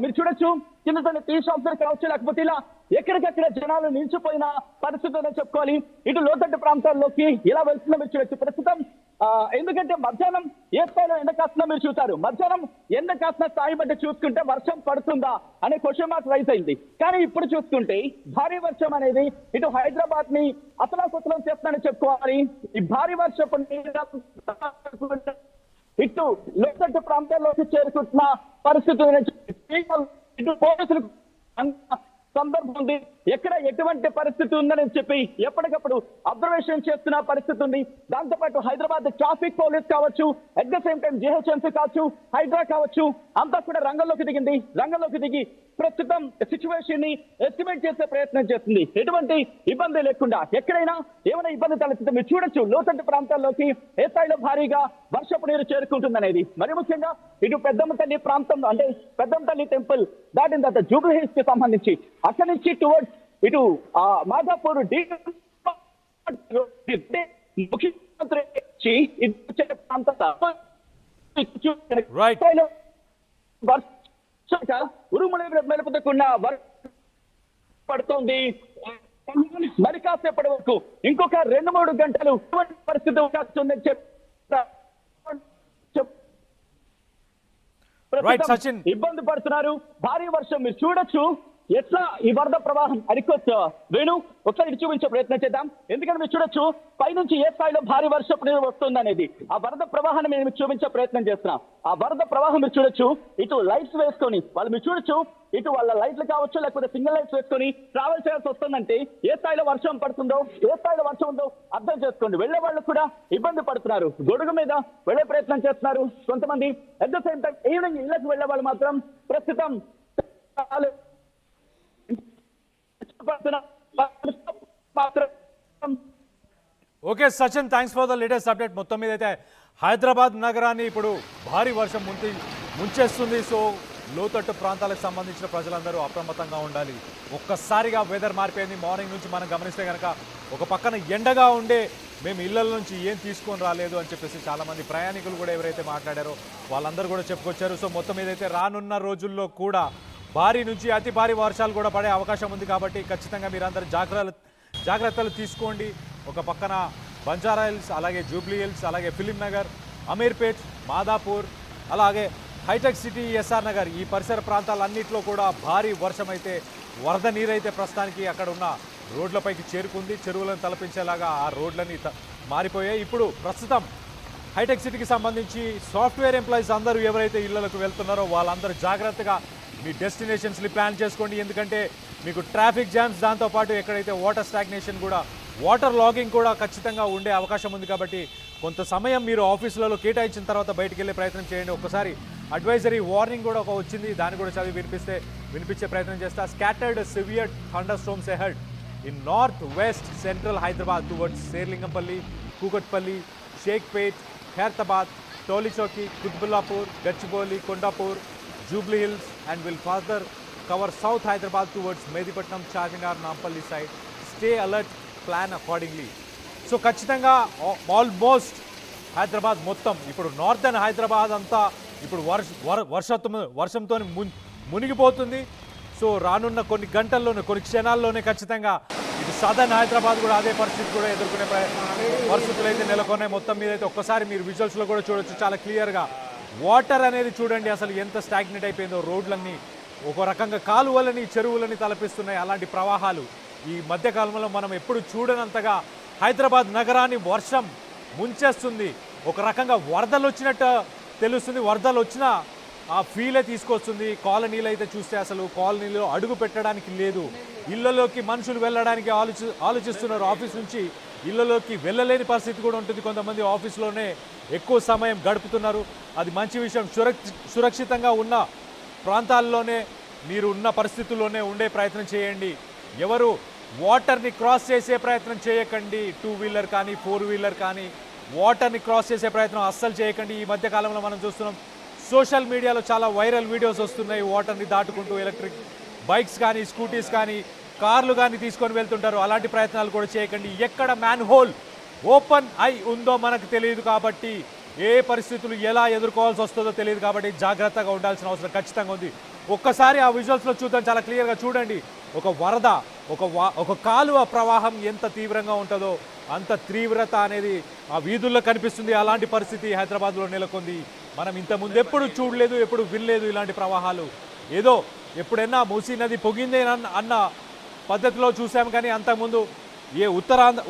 మీరు చూడొచ్చు, చిన్న చిన్న టీ షాప్స్ కావచ్చు, లేకపోతే ఇలా ఎక్కడికక్కడ జనాలు నిలిచిపోయిన పరిస్థితి అని చెప్పుకోవాలి. ఇటు లోతట్టు ప్రాంతాల్లోకి ఇలా వెళ్తున్నా మీరు చూడొచ్చు. ప్రస్తుతం ఎందుకంటే మధ్యాహ్నం ఏ స్థాయిలో ఎండ కాస్తుందో మీరు చూసారు. మధ్యాహ్నం ఎండ కాసిన స్థాయి బట్టి చూసుకుంటే వర్షం పడుతుందా అనే క్వశ్చన్ మార్క్ రైజ్ అయింది. కానీ ఇప్పుడు చూసుకుంటే భారీ వర్షం అనేది ఇటు హైదరాబాద్ ని అతలాకుతలం చేస్తుందని చెప్పుకోవాలి. ఈ భారీ వర్షపు ఇటు లోతట్టు ప్రాంతాల్లోకి చేరుకుంటున్న పరిస్థితి ఇటు పోలీసులు సందర్భం ఉంది. ఎక్కడ ఎటువంటి పరిస్థితి ఉందని చెప్పి ఎప్పటికప్పుడు అబ్జర్వేషన్ చేస్తున్న పరిస్థితి ఉంది. దాంతోపాటు హైదరాబాద్ ట్రాఫిక్ పోలీస్ కావచ్చు, at the same time GHMC కావచ్చు, హైడ్రా కావచ్చు, అంతా కూడా రంగంలోకి దిగింది. రంగంలోకి దిగి ప్రస్తుతం సిచ్యువేషన్ ని ఎస్టిమేట్ చేసే ప్రయత్నం చేస్తుంది. ఎటువంటి ఇబ్బంది లేకుండా ఎక్కడైనా ఏమైనా ఇబ్బంది తలెత్తితే మీరు చూడొచ్చు లోతట్టు ప్రాంతాల్లోకి ఏ స్థాయిలో భారీగా వర్షపు నీరు చేరుకుంటుందనేది. మరి ముఖ్యంగా ఇటు పెద్దమ్మ తల్లి ప్రాంతం అంటే పెద్దమ్మ తల్లి టెంపుల్ దాటిన తర్వాత జూబ్లీ హిల్స్ కి సంబంధించి అక్కడి నుంచి టువర్డ్స్ ఇటు మాదాపూర్ ముఖ్యమంత్రి ఉరుములు మెలుపుతున్న పడుతోంది. మరి కాసేపటి వరకు ఇంకొక 2-3 గంటలు పరిస్థితి వస్తుందని ఇబ్బంది పడుతున్నారు. భారీ వర్షం మీరు చూడొచ్చు. ఎట్లా ఈ వరద ప్రవాహం అరికొచ్చు వేణు ఒకసారి చూపించే ప్రయత్నం చేద్దాం. ఎందుకంటే మీరు చూడొచ్చు పైనుంచి ఏ స్థాయిలో భారీ వర్షపు నీరు వస్తుంది అనేది. ఆ వరద ప్రవాహాన్ని మేము చూపించే ప్రయత్నం చేస్తున్నాం. ఆ వరద ప్రవాహం మీరు చూడొచ్చు. ఇటు లైట్స్ వేసుకొని వాళ్ళు మీరు చూడొచ్చు. ఇటు వాళ్ళ లైట్లు కావచ్చు లేకపోతే సింగిల్ లైట్స్ వేసుకొని ట్రావెల్ చేయాల్సి వస్తుందంటే ఏ స్థాయిలో వర్షం పడుతుందో ఏ స్థాయిలో వర్షం ఉందో అర్థం చేసుకోండి. వెళ్లే వాళ్ళు కూడా ఇబ్బంది పడుతున్నారు. గొడుగు మీద వెళ్లే ప్రయత్నం చేస్తున్నారు కొంతమంది. At the same time evening ఇళ్లకు వెళ్లే వాళ్ళు మాత్రం ప్రస్తుతం okay Sachin, thanks for the latest update. మొత్తం మీద అయితే హైదరాబాద్ నగరాన్ని ఇప్పుడు భారీ వర్షం ముంచేస్తుంది. సో లోతట్టు ప్రాంతాలకు సంబంధించిన ప్రజలందరూ అప్రమత్తంగా ఉండాలి. ఒక్కసారిగా వెదర్ మారిపోయింది. మార్నింగ్ నుంచి మనం గమనిస్తే కనుక ఒక పక్కన ఎండగా ఉండే మేము ఇళ్ల నుంచి ఏం తీసుకొని రాలేదు అని చెప్పేసి చాలామంది ప్రయాణికులు కూడా ఎవరైతే మాట్లాడారో వాళ్ళందరూ కూడా చెప్పుకొచ్చారు. సో మొత్తం ఏదైతే రానున్న రోజుల్లో కూడా భారీ నుంచి అతి భారీ వర్షాలు కూడా పడే అవకాశం ఉంది. కాబట్టి ఖచ్చితంగా మీరందరూ జాగ్రత్తలు తీసుకోండి. ఒక పక్కన బంజారా హిల్స్, అలాగే జూబ్లీ హిల్స్, అలాగే ఫిలిం నగర్, అమీర్పేట్, మాదాపూర్, అలాగే హైటెక్ సిటీ, ఎస్ఆర్ నగర్ ఈ పరిసర ప్రాంతాలన్నింటిలో కూడా భారీ వర్షం అయితే వరద నీరైతే ప్రస్తుతానికి అక్కడ ఉన్న రోడ్లపైకి చేరుకుంది. చెరువులను తలపించేలాగా ఆ రోడ్లన్నీ మారిపోయాయి. ఇప్పుడు ప్రస్తుతం హైటెక్ సిటీకి సంబంధించి సాఫ్ట్వేర్ ఎంప్లాయీస్ అందరూ ఎవరైతే ఇళ్లకు వెళ్తున్నారో వాళ్ళందరూ జాగ్రత్తగా మీ డెస్టినేషన్స్ని ప్లాన్ చేసుకోండి. ఎందుకంటే మీకు ట్రాఫిక్ జామ్స్, దాంతోపాటు ఎక్కడైతే వాటర్ స్టాగ్నేషన్ కూడా, వాటర్ లాగింగ్ కూడా ఖచ్చితంగా ఉండే అవకాశం ఉంది. కాబట్టి కొంత సమయం మీరు ఆఫీసులలో కేటాయించిన తర్వాత బయటికి వెళ్ళే ప్రయత్నం చేయండి. ఒక్కసారి అడ్వైజరీ వార్నింగ్ కూడా వచ్చింది, దాన్ని కూడా చదివి వినిపించే ప్రయత్నం చేస్తా. Scattered severe thunderstorms ahead in north west central Hyderabad towards Serilingampally, Kukatpally, Shaikpet, Khairatabad, Tolichowki, Quthbullapur, Gachibowli, Kondapur, Jubilee Hills and will further cover South Hyderabad towards Medipatnam, Charminar, Nampalli side. Stay alert, plan accordingly. So ఖచ్చితంగా ఆల్మోస్ట్ హైదరాబాద్ మొత్తం ఇప్పుడు నార్థన్ హైదరాబాద్ అంతా ఇప్పుడు వర్షంతో మునిగిపోతుంది. సో రానున్న కొన్ని గంటల్లోనే, కొన్ని క్షణాల్లోనే ఖచ్చితంగా ఇటు సదర్న్ హైదరాబాద్ కూడా అదే పరిస్థితి కూడా ఎదుర్కొనే పరిస్థితులు అయితే నెలకొన్నాయి. మొత్తం మీద అయితే ఒక్కసారి మీరు విజువల్స్లో కూడా చూడొచ్చు చాలా క్లియర్గా. వాటర్ అనేది చూడండి అసలు ఎంత స్టాగ్నేట్ అయిపోయిందో. రోడ్లన్నీ ఒక రకంగా కాలువలని, చెరువులని తలపిస్తున్నాయి. అలాంటి ప్రవాహాలు ఈ మధ్యకాలంలో మనం ఎప్పుడు చూడనంతగా హైదరాబాద్ నగరాన్ని వర్షం ముంచేస్తుంది. ఒక రకంగా వరదలు వచ్చినట్టు తెలుస్తుంది. వరదలు వచ్చిన ఆ ఫీలే తీసుకొస్తుంది. కాలనీలు అయితే చూస్తే అసలు కాలనీలో అడుగు పెట్టడానికి లేదు. ఇళ్లలోకి మనుషులు వెళ్ళడానికి ఆలోచిస్తున్నారు. ఆఫీస్ నుంచి ఇళ్లలోకి వెళ్ళలేని పరిస్థితి కూడా ఉంటుంది. కొంతమంది ఆఫీస్లోనే ఎక్కువ సమయం గడుపుతున్నారు. అది మంచి విషయం. సురక్షితంగా ఉన్న ప్రాంతాల్లోనే మీరు ఉన్న పరిస్థితుల్లోనే ఉండే ప్రయత్నం చేయండి. ఎవరు వాటర్ని క్రాస్ చేసే ప్రయత్నం చేయకండి. 2 వీలర్ కానీ 4 వీలర్ కానీ వాటర్ని క్రాస్ చేసే ప్రయత్నం అస్సలు చేయకండి. ఈ మధ్యకాలంలో మనం చూస్తున్నాం సోషల్ మీడియాలో చాలా వైరల్ వీడియోస్ వస్తున్నాయి. వాటర్ని దాటుకుంటూ ఎలక్ట్రిక్ బైక్స్ కానీ, స్కూటీస్ కానీ, కార్లు కానీ తీసుకొని వెళ్తుంటారు. అలాంటి ప్రయత్నాలు కూడా చేయకండి. ఎక్కడ మ్యాన్ హోల్ ఓపెన్ అయి ఉందో మనకు తెలియదు. కాబట్టి ఏ పరిస్థితులు ఎలా ఎదుర్కోవాల్సి వస్తుందో తెలియదు. కాబట్టి జాగ్రత్తగా ఉండాల్సిన అవసరం ఖచ్చితంగా ఉంది. ఒక్కసారి ఆ విజువల్స్లో చూద్దాం. చాలా క్లియర్గా చూడండి. ఒక వరద ఒక కాలువ ప్రవాహం ఎంత తీవ్రంగా ఉంటుందో అంత తీవ్రత అనేది ఆ వీధుల్లో కనిపిస్తుంది. అలాంటి పరిస్థితి హైదరాబాద్లో నెలకొంది. మనం ఇంతకుముందు ఎప్పుడు చూడలేదు, ఎప్పుడు వినలేదు ఇలాంటి ప్రవాహాలు. ఏదో ఎప్పుడైనా మూసీ నది పొగిందే అన్న పద్ధతిలో చూసాం, కానీ అంతకుముందు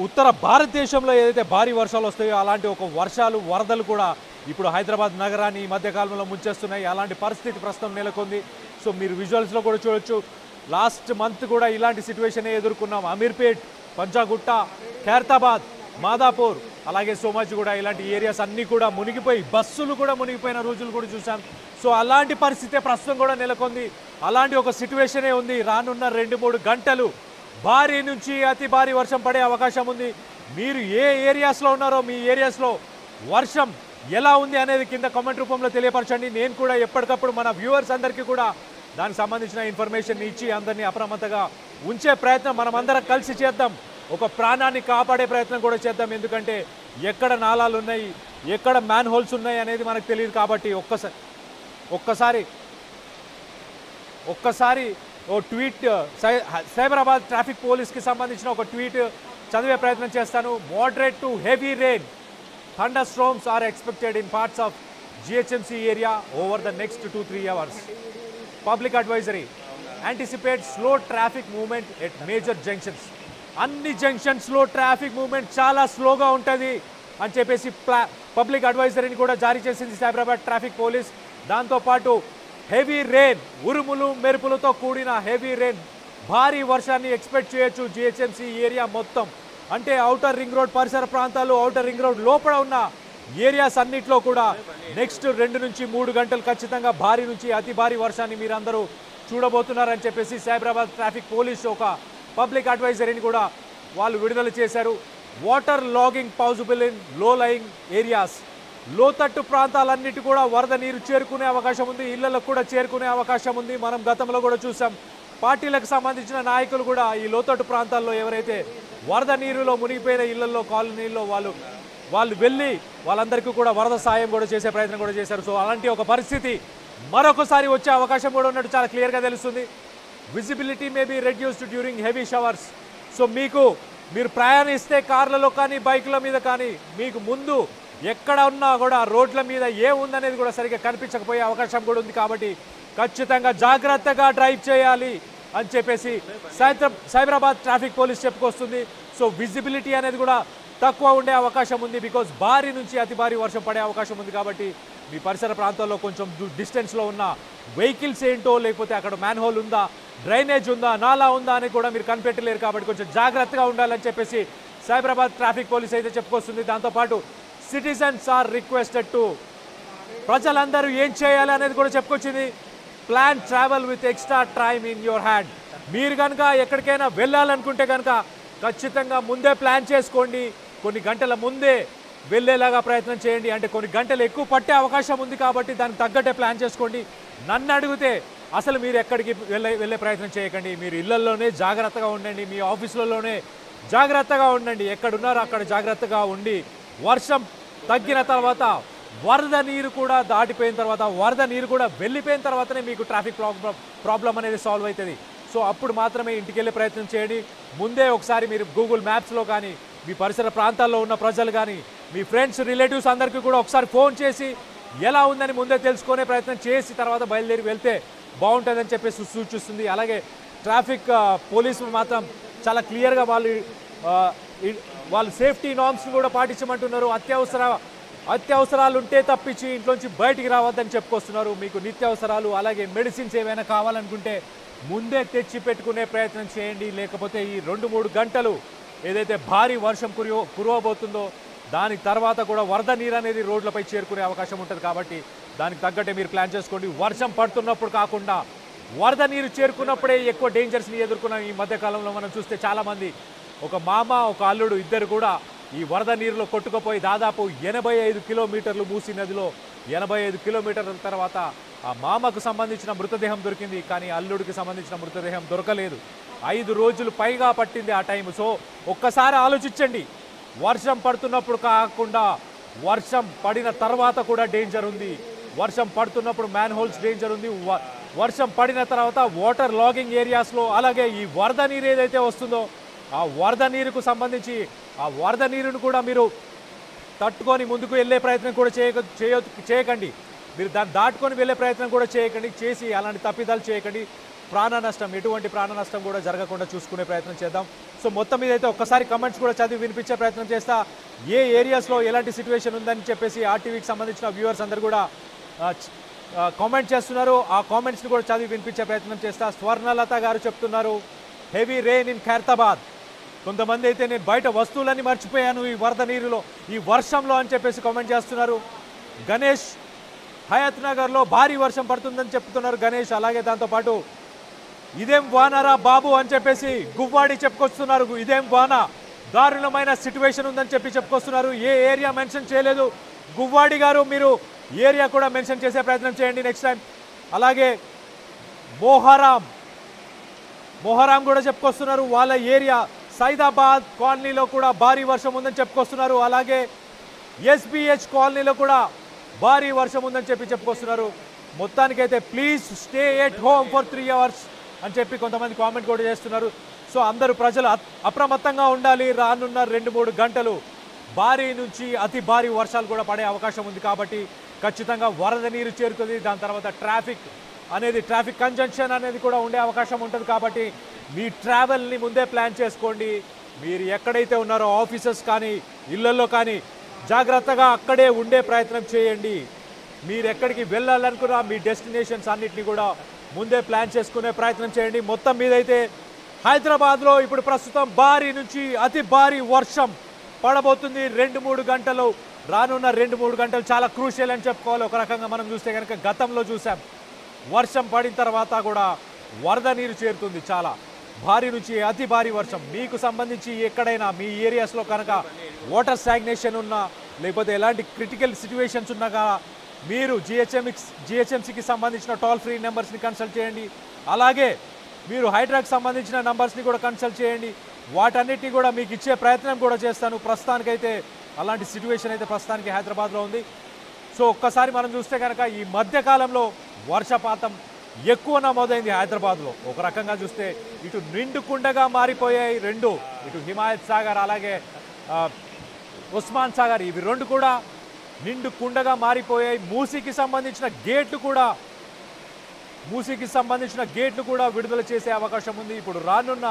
ఉత్తర భారతదేశంలో ఏదైతే భారీ వర్షాలు వస్తాయో అలాంటి ఒక వర్షాలు వరదలు కూడా ఇప్పుడు హైదరాబాద్ నగరాన్ని ఈ మధ్యకాలంలో ముంచేస్తున్నాయి. అలాంటి పరిస్థితి ప్రస్తుతం నెలకొంది. సో మీరు విజువల్స్లో కూడా చూడొచ్చు. లాస్ట్ మంత్ కూడా ఇలాంటి సిచ్యువేషన్ ఎదుర్కొన్నాం. అమీర్పేట్, పంజాగుట్ట, ఖైరతాబాద్, మాదాపూర్, అలాగే సోమాజిగూడ ఇలాంటి ఏరియాస్ అన్నీ కూడా మునిగిపోయి బస్సులు కూడా మునిగిపోయిన రోజులు కూడా చూసాం. సో అలాంటి పరిస్థితే ప్రస్తుతం కూడా నెలకొంది. అలాంటి ఒక సిచ్యువేషనే ఉంది. రానున్న 2-3 గంటలు భారీ నుంచి అతి భారీ వర్షం పడే అవకాశం ఉంది. మీరు ఏ ఏరియాస్లో ఉన్నారో మీ ఏరియాస్లో వర్షం ఎలా ఉంది అనేది కింద కామెంట్ రూపంలో తెలియపరచండి. నేను కూడా ఎప్పటికప్పుడు మన వ్యూవర్స్ అందరికీ కూడా దానికి సంబంధించిన ఇన్ఫర్మేషన్ ఇచ్చి అందరినీ అప్రమత్తంగా ఉంచే ప్రయత్నం మనం అందరం కలిసి చేద్దాం. ఒక ప్రాణాన్ని కాపాడే ప్రయత్నం కూడా చేద్దాం. ఎందుకంటే ఎక్కడ నాలాలు ఉన్నాయి, ఎక్కడ మ్యాన్ హోల్స్ ఉన్నాయి అనేది మనకు తెలియదు. కాబట్టి ఒక్కసారి ఓ ట్వీట్ సైబరాబాద్ ట్రాఫిక్ పోలీస్కి సంబంధించిన ఒక ట్వీట్ చదివే ప్రయత్నం చేస్తాను. Moderate to heavy rain, thunderstorms are expected in parts of GHMC area over the next 2-3 hours. Public advisory, anticipate slow traffic movement at major junctions. అన్ని జంక్షన్స్లో ట్రాఫిక్ మూవ్మెంట్ చాలా స్లోగా ఉంటుంది అని చెప్పేసి పబ్లిక్ అడ్వైజరీని కూడా జారీ చేసింది సైబరాబాద్ ట్రాఫిక్ పోలీస్. దాంతోపాటు హెవీ రెయిన్, ఉరుములు మెరుపులతో కూడిన హెవీ రెయిన్, భారీ వర్షాన్ని ఎక్స్పెక్ట్ చేయొచ్చు జిహెచ్ఎంసీ ఏరియా మొత్తం. అంటే ఔటర్ రింగ్ రోడ్ పరిసర ప్రాంతాలు, ఔటర్ రింగ్ రోడ్ లోపల ఉన్న ఏరియాస్ అన్నిట్లో కూడా నెక్స్ట్ 2-3 గంటలు ఖచ్చితంగా భారీ నుంచి అతి భారీ వర్షాన్ని మీరందరూ చూడబోతున్నారని చెప్పేసి సైబరాబాద్ ట్రాఫిక్ పోలీసు ఒక పబ్లిక్ అడ్వైజరీని కూడా వాళ్ళు విడుదల చేశారు. Water logging possible in low lying areas, లోతట్టు ప్రాంతాలన్నిటి కూడా వరద నీరు చేరుకునే అవకాశం ఉంది, ఇళ్లకు కూడా చేరుకునే అవకాశం ఉంది. మనం గతంలో కూడా చూసాం, పార్టీలకు సంబంధించిన నాయకులు కూడా ఈ లోతట్టు ప్రాంతాల్లో ఎవరైతే వరద నీరులో మునిగిపోయిన ఇళ్లలో, కాలనీల్లో వాళ్ళు వెళ్ళి వాళ్ళందరికీ కూడా వరద సాయం కూడా చేసే ప్రయత్నం కూడా చేశారు. సో అలాంటి ఒక పరిస్థితి మరొకసారి వచ్చే అవకాశం కూడా ఉన్నట్టు చాలా క్లియర్గా తెలుస్తుంది. Visibility may be reduced during heavy showers. So మీరు ప్రయాణిస్తే కార్లలో కానీ బైకుల మీద కానీ మీకు ముందు ఎక్కడ ఉన్నా కూడా రోడ్ల మీద ఏముందనేది కూడా సరిగ్గా కనిపించకపోయే అవకాశం కూడా ఉంది. కాబట్టి ఖచ్చితంగా జాగ్రత్తగా డ్రైవ్ చేయాలి అని చెప్పేసి సైబరాబాద్ ట్రాఫిక్ పోలీస్ చెప్పుకొస్తుంది. సో విజిబిలిటీ అనేది కూడా తక్కువ ఉండే అవకాశం ఉంది. బికాజ్ భారీ నుంచి అతి భారీ వర్షం పడే అవకాశం ఉంది. కాబట్టి మీ పరిసర ప్రాంతాల్లో కొంచెం డిస్టెన్స్లో ఉన్న వెహికల్స్ ఏంటో, లేకపోతే అక్కడ మ్యాన్ హోల్ ఉందా, డ్రైనేజ్ ఉందా, నాలా ఉందా అని కూడా మీరు కనిపెట్టలేరు. కాబట్టి కొంచెం జాగ్రత్తగా ఉండాలని చెప్పేసి సైబరాబాద్ ట్రాఫిక్ పోలీస్ అయితే చెప్పుకొస్తుంది. దాంతోపాటు సిటిజన్స్ ఆర్ రిక్వెస్టెడ్ టు, ప్రజలందరూ ఏం చేయాలి అనేది కూడా చెప్పుకొచ్చింది. Plan travel with extra time in your hand. మీరు కనుక ఎక్కడికైనా వెళ్ళాలనుకుంటే కనుక ఖచ్చితంగా ముందే ప్లాన్ చేసుకోండి. కొన్ని గంటల ముందే వెళ్ళేలాగా ప్రయత్నం చేయండి. అంటే కొన్ని గంటలు ఎక్కువ పట్టే అవకాశం ఉంది కాబట్టి దానికి తగ్గట్టే ప్లాన్ చేసుకోండి. నన్ను అడిగితే అసలు మీరు ఎక్కడికి వెళ్ళే ప్రయత్నం చేయకండి. మీరు ఇళ్లలోనే జాగ్రత్తగా ఉండండి, మీ ఆఫీసులలోనే జాగ్రత్తగా ఉండండి. ఎక్కడున్నారో అక్కడ జాగ్రత్తగా ఉండి వర్షం తగ్గిన తర్వాత, వరద నీరు కూడా దాటిపోయిన తర్వాత, వరద నీరు కూడా వెళ్ళిపోయిన తర్వాతనే మీకు ట్రాఫిక్ ప్రాబ్లం అనేది సాల్వ్ అవుతుంది. సో అప్పుడు మాత్రమే ఇంటికి వెళ్ళే ప్రయత్నం చేయండి. ముందే ఒకసారి మీరు గూగుల్ మ్యాప్స్లో కానీ, మీ పరిసర ప్రాంతాల్లో ఉన్న ప్రజలు కానీ, మీ ఫ్రెండ్స్, రిలేటివ్స్ అందరికీ కూడా ఒకసారి ఫోన్ చేసి ఎలా ఉందని ముందే తెలుసుకునే ప్రయత్నం చేసి తర్వాత బయలుదేరి వెళ్తే బాగుంటుందని చెప్పేసి సూచిస్తుంది. అలాగే ట్రాఫిక్ పోలీసులు మాత్రం చాలా క్లియర్గా వాళ్ళు సేఫ్టీ నార్మ్స్ని కూడా పాటించమంటున్నారు. అత్యవసరాలు ఉంటే తప్పించి ఇంట్లోంచి బయటికి రావద్దని చెప్పుకొస్తున్నారు. మీకు నిత్యావసరాలు అలాగే మెడిసిన్స్ ఏవైనా కావాలనుకుంటే ముందే తెచ్చి పెట్టుకునే ప్రయత్నం చేయండి. లేకపోతే ఈ 2-3 గంటలు ఏదైతే భారీ వర్షం కురవబోతుందో దాని తర్వాత కూడా వరద నీరు అనేది రోడ్లపై చేరుకునే అవకాశం ఉంటుంది. కాబట్టి దానికి తగ్గట్టే మీరు ప్లాన్ చేసుకోండి. వర్షం పడుతున్నప్పుడు కాకుండా వరద నీరు చేరుకున్నప్పుడే ఎక్కువ డేంజర్స్ని ఎదుర్కొన్న ఈ మధ్యకాలంలో మనం చూస్తే చాలామంది, ఒక మామ ఒక అల్లుడు ఇద్దరు కూడా ఈ వరద నీరులో కొట్టుకుపోయి దాదాపు 85 కిలోమీటర్లు మూసీ నదిలో 85 కిలోమీటర్ల తర్వాత ఆ మామకు సంబంధించిన మృతదేహం దొరికింది. కానీ అల్లుడికి సంబంధించిన మృతదేహం దొరకలేదు. 5 రోజులు పైగా పట్టింది ఆ టైం. సో ఒక్కసారి ఆలోచించండి. వర్షం పడుతున్నప్పుడు కాకుండా వర్షం పడిన తర్వాత కూడా డేంజర్ ఉంది. వర్షం పడుతున్నప్పుడు మ్యాన్ హోల్స్ డేంజర్ ఉంది. వర్షం పడిన తర్వాత వాటర్ లాగింగ్ ఏరియాస్లో అలాగే ఈ వరద నీరు ఏదైతే వస్తుందో ఆ వరద నీరుకు సంబంధించి ఆ వరద నీరును కూడా మీరు తట్టుకొని ముందుకు వెళ్ళే ప్రయత్నం కూడా చేయకండి. మీరు దాన్ని దాటుకొని వెళ్ళే ప్రయత్నం కూడా చేయకండి. చేసి అలాంటి తప్పిదాలు చేయకండి. ప్రాణ నష్టం, ఎటువంటి ప్రాణ నష్టం కూడా జరగకుండా చూసుకునే ప్రయత్నం చేద్దాం. సో మొత్తం మీద అయితే ఒక్కసారి కమెంట్స్ కూడా చదివి వినిపించే ప్రయత్నం చేస్తా. ఏ ఏరియాస్లో ఎలాంటి సిచ్యువేషన్ ఉందని చెప్పేసి ఆర్టీవీకి సంబంధించిన వ్యూవర్స్ అందరూ కూడా కామెంట్ చేస్తున్నారు. ఆ కామెంట్స్ని కూడా చదివి వినిపించే ప్రయత్నం చేస్తా. స్వర్ణలత గారు చెప్తున్నారు హెవీ రెయిన్ ఇన్ ఖైరతాబాద్. కొంతమంది అయితే నేను బయట వస్తువులన్నీ మర్చిపోయాను ఈ వరద నీరులో, ఈ వర్షంలో అని చెప్పేసి కామెంట్ చేస్తున్నారు. గణేష్ హయత్ నగర్లో భారీ వర్షం పడుతుందని చెప్తున్నారు గణేష్. అలాగే దాంతోపాటు ఇదేం వానరా బాబు అని చెప్పేసి గువ్వాడి చెప్పుకొస్తున్నారు. ఇదేం వాన, దారుణమైన సిచ్యువేషన్ ఉందని చెప్పుకొస్తున్నారు. ఏ ఏరియా మెన్షన్ చేయలేదు గువ్వాడి గారు, మీరు ఏరియా కూడా మెన్షన్ చేసే ప్రయత్నం చేయండి నెక్స్ట్ టైం. అలాగే మొహరాం కూడా చెప్పుకొస్తున్నారు వాళ్ళ ఏరియా సైదాబాద్ కాలనీలో కూడా భారీ వర్షం ఉందని చెప్పుకొస్తున్నారు. అలాగే ఎస్బిహెచ్ కాలనీలో కూడా భారీ వర్షం ఉందని చెప్పుకొస్తున్నారు. మొత్తానికైతే please stay at home for 3 hours అని చెప్పి కొంతమంది కామెంట్ కూడా చేస్తున్నారు. సో అందరూ ప్రజలు అప్రమత్తంగా ఉండాలి. రానున్న 2-3 గంటలు భారీ నుంచి అతి భారీ వర్షాలు కూడా పడే అవకాశం ఉంది. కాబట్టి ఖచ్చితంగా వరద నీరు చేరుతుంది. దాని తర్వాత ట్రాఫిక్ కంజంక్షన్ అనేది కూడా ఉండే అవకాశం ఉంటుంది. కాబట్టి మీ ట్రావెల్ని ముందే ప్లాన్ చేసుకోండి. మీరు ఎక్కడైతే ఉన్నారో ఆఫీసెస్ కానీ ఇళ్లలో కానీ జాగ్రత్తగా అక్కడే ఉండే ప్రయత్నం చేయండి. మీరు ఎక్కడికి వెళ్ళాలనుకున్నా మీ డెస్టినేషన్స్ అన్నిటిని కూడా ముందే ప్లాన్ చేసుకునే ప్రయత్నం చేయండి. మొత్తం మీద అయితే హైదరాబాద్లో ఇప్పుడు ప్రస్తుతం భారీ నుంచి అతి భారీ వర్షం పడబోతుంది 2-3 గంటలు. రానున్న 2-3 గంటలు చాలా క్రూషియల్ అని చెప్పుకోవాలి. ఒక రకంగా మనం చూస్తే కనుక గతంలో చూసాం వర్షం పడిన తర్వాత కూడా వరద నీరు చేరుతుంది. చాలా భారీ నుంచి అతి భారీ వర్షం. మీకు సంబంధించి ఎక్కడైనా మీ ఏరియాస్లో కనుక వాటర్ స్టాగ్నేషన్ ఉన్నా లేకపోతే ఎలాంటి క్రిటికల్ సిచ్యువేషన్స్ ఉన్నా మీరు జిహెచ్ఎంసీకి సంబంధించిన టోల్ ఫ్రీ నెంబర్స్ని కన్సల్ట్ చేయండి. అలాగే మీరు హైడ్రాకి సంబంధించిన నెంబర్స్ని కూడా కన్సల్ట్ చేయండి. వాటన్నిటిని కూడా మీకు ఇచ్చే ప్రయత్నం కూడా చేస్తాను. ప్రస్తుతానికైతే అలాంటి సిచ్యువేషన్ అయితే ప్రస్తుతానికి హైదరాబాద్లో ఉంది. సో ఒక్కసారి మనం చూస్తే కనుక ఈ మధ్యకాలంలో వర్షపాతం ఎక్కువ నమోదైంది హైదరాబాద్లో. ఒక రకంగా చూస్తే ఇటు నిండుకుండగా మారిపోయాయి రెండు, ఇటు హిమాయత్ సాగర్ అలాగే ఉస్మాన్ సాగర్, ఇవి రెండు కూడా నిండుకుండగా మారిపోయాయి. మూసీకి సంబంధించిన గేట్లు కూడా విడుదల చేసే అవకాశం ఉంది. ఇప్పుడు రానున్న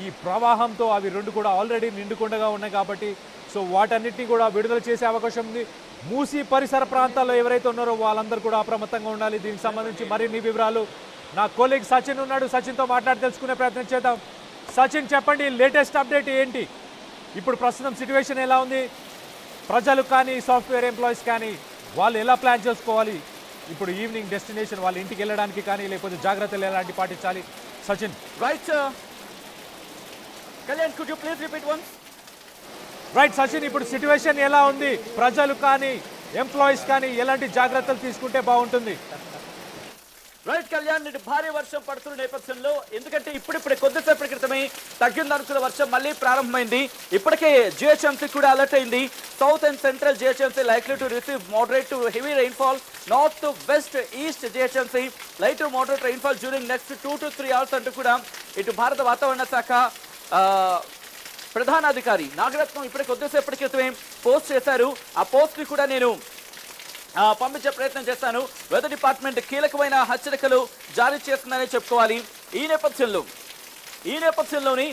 ఈ ప్రవాహంతో అవి రెండు కూడా ఆల్రెడీ నిండుకుండగా ఉన్నాయి కాబట్టి సో వాటన్నిటిని కూడా విడుదల చేసే అవకాశం ఉంది. మూసీ పరిసర ప్రాంతాల్లో ఎవరైతే ఉన్నారో వాళ్ళందరూ కూడా అప్రమత్తంగా ఉండాలి. దీనికి సంబంధించి మరిన్ని వివరాలు నా కొలీగ్ సచిన్ ఉన్నాడు, సచిన్తో మాట్లాడి తెలుసుకునే ప్రయత్నం చేద్దాం. సచిన్ చెప్పండి, లేటెస్ట్ అప్డేట్ ఏంటి? ఇప్పుడు ప్రస్తుతం సిచ్యువేషన్ ఎలా ఉంది? ప్రజలు కానీ సాఫ్ట్వేర్ ఎంప్లాయీస్ కానీ వాళ్ళు ఎలా ప్లాన్ చేసుకోవాలి? ఇప్పుడు ఈవినింగ్ డెస్టినేషన్ వాళ్ళ ఇంటికి వెళ్ళడానికి కానీ లేకపోతే జాగ్రత్తలు ఎలాంటి పాటించాలి? Sachin. Right Kalyan, could you please repeat once? Right Sachin, ఇప్పుడు సిచ్యువేషన్ ఎలా ఉంది? ప్రజలు కానీ ఎంప్లాయీస్ కానీ ఎలాంటి జాగ్రత్తలు తీసుకుంటే బాగుంటుంది? రైట్ కళ్యాణ్, ఇటు భారీ వర్షం పడుతున్న నేపథ్యంలో ఎందుకంటే ఇప్పుడిప్పుడే కొద్దిసేపటి క్రితమే తగ్గిందనుకున్న వర్షం మళ్ళీ ప్రారంభమైంది. ఇప్పటికే జిహెచ్ఎంసీ కూడా అలర్ట్ అయింది. South and central GHMC likely to receive moderate to heavy rainfall. North west east GHMC light to moderate rainfall during next 2 to 3 hours అంటూ కూడా ఇటు భారత వాతావరణ శాఖ ప్రధానాధికారి నాగరత్నం ఇప్పుడే కొద్దిసేపటి క్రితమే పోస్ట్ చేశారు. ఆ పోస్ట్ ని కూడా నేను పంపించే ప్రయత్నం చేస్తాను. వెదర్ డిపార్ట్మెంట్ కీలకమైన హెచ్చరికలు జారీ చేస్తుందనే చెప్పుకోవాలి. ఈ నేపథ్యంలోని